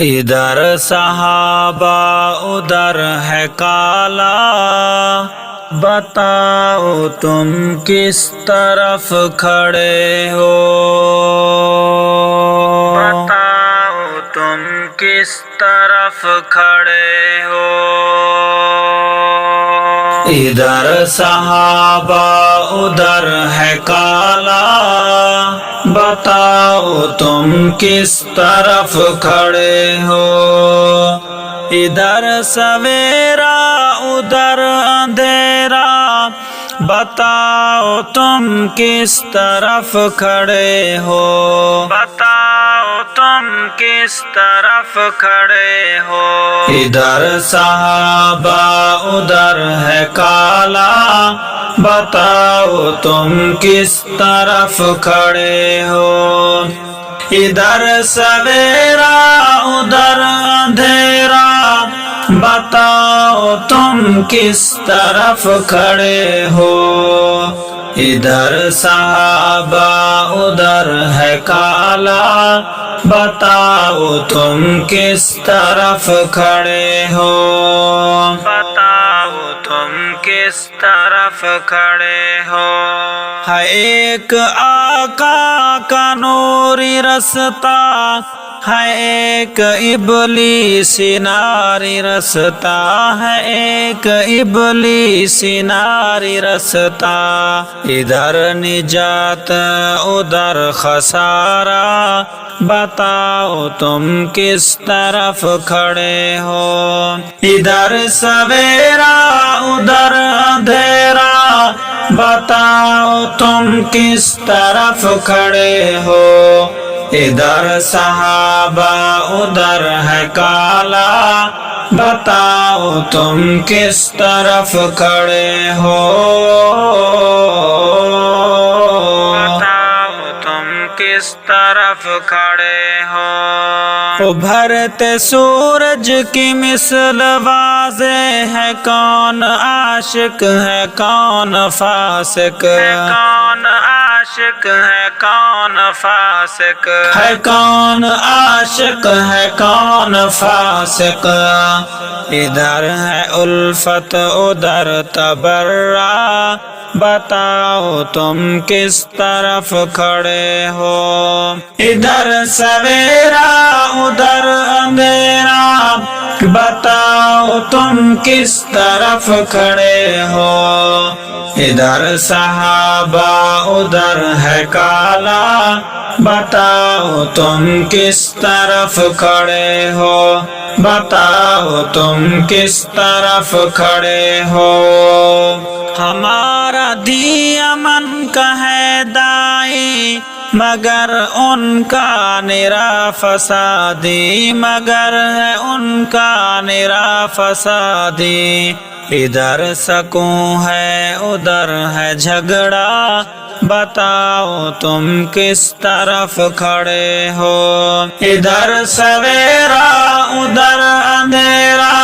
ادھر صحابہ ادھر ہے کالا، بتاؤ تم کس طرف کھڑے ہو، بتاؤ تم کس طرف کھڑے ہو۔ ادھر صحابہ ادھر ہے کالا، بتاؤ تم کس طرف کھڑے ہو۔ ادھر سویرا ادھر اندھیرا، بتاؤ تم کس طرف کھڑے ہو، بتاؤ تم کس طرف کھڑے ہو۔ ادھر صحابہ ادھر ہے کالا، بتاؤ تم کس طرف کھڑے ہو۔ ادھر سویرا ادھر اندھیرا، بتاؤ تم کس طرف کھڑے ہو۔ ادھر صحابہ ادھر ہے کالا، بتاؤ تم کس طرف کھڑے ہو، بتاؤ تم کس طرف کھڑے ہو۔ ہے ایک آقا کا نوری رستہ، ہے ایک ابلیسی ناری رستہ، ہے ایک ابلیسی ناری رستہ۔ ادھر نجات ادھر خسارہ، بتاؤ تم کس طرف کھڑے ہو۔ ادھر سویرا ادھر اندھیرا، بتاؤ تم کس طرف کھڑے ہو۔ ادھر صحابہ ادھر ہے کالا، بتاؤ تم کس طرف کھڑے ہو، بتاؤ تم کس طرف کھڑے ہو۔ ابھرتے سورج کی مثل واضح ہے، کون عاشق ہے کون فاسق ہے، کون عاشق ہے کون فاسق ہے، کون عاشق ہے کون فاسق۔ ادھر ہے الفت ادھر تبرہ، بتاؤ تم کس طرف کھڑے ہو۔ ادھر سویرا ادھر اندھیرا، بتاؤ تم کس طرف کھڑے ہو۔ ادھر صحابہ ادھر ہے کالا، بتاؤ تم کس طرف کھڑے ہو، بتاؤ تم کس طرف کھڑے ہو۔ ہمارا دی امن کا ہے دائی، مگر ان کا نرا فسادی، مگر ہے ان کا نرا فسادی۔ ادھر سکون ہے ادھر ہے جھگڑا، بتاؤ تم کس طرف کھڑے ہو۔ ادھر سویرا ادھر اندھیرا،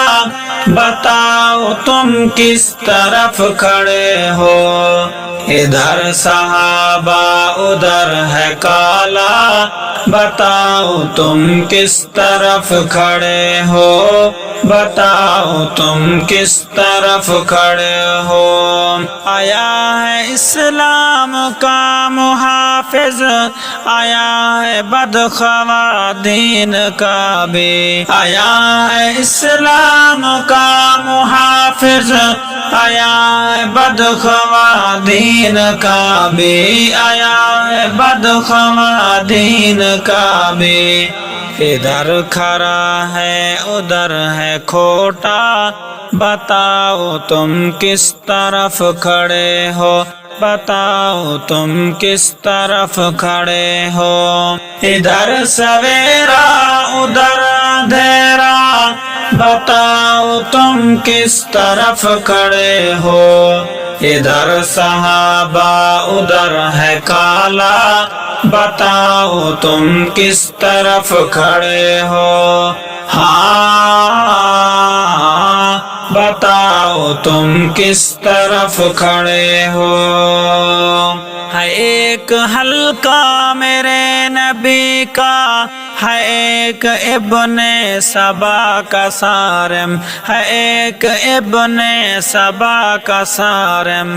بتاؤ تم کس طرف کھڑے ہو۔ ادھر صحابہ ادھر ہے کالا، بتاؤ تم کس طرف کھڑے ہو، بتاؤ تم کس طرف کھڑے ہو۔ آیا ہے اسلام کا محافظ، آیا ہے بدخوادین کا بھی، آیا ہے اسلام کا محافظ، آیا ہے بدخوادین کا بھی، آیا ہے بدخوادین کا بھی۔ ادھر کھڑا ہے ادھر ہے کھوٹا، بتاؤ تم کس طرف کھڑے ہو، بتاؤ تم کس طرف کھڑے ہو۔ ادھر سویرا ادھر اندھیرا، بتاؤ تم کس طرف کھڑے ہو۔ ادھر صحابہ ادھر ہے کالا، بتاؤ تم کس طرف کھڑے ہو۔ ہاں بتاؤ تم کس طرف کھڑے ہو۔ ہے ایک حلقہ میرے نبی کا، ہے ایک ابن سبا کا صارم ہے، ایک ابن سبا کا صارم،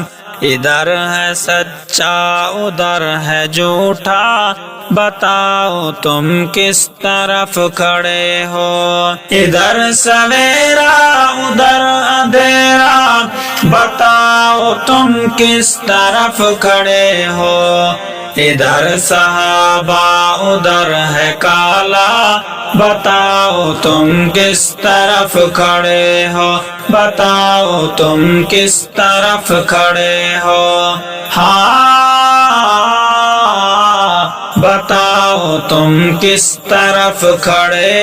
ادھر ہے سچا ادھر ہے جھوٹا، بتاؤ تم کس طرف کھڑے ہو، ادھر سویرا ادھر اندھیرا، بتاؤ تم کس طرف کھڑے ہو، ادھر صحابہ ادھر ہے کالا، بتاؤ تم کس طرف کھڑے ہو، بتاؤ تم کس طرف کھڑے ہو، ہاں بتاؤ تم کس طرف کھڑے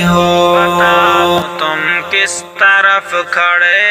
ہو، بتاؤ تم کس طرف کھڑے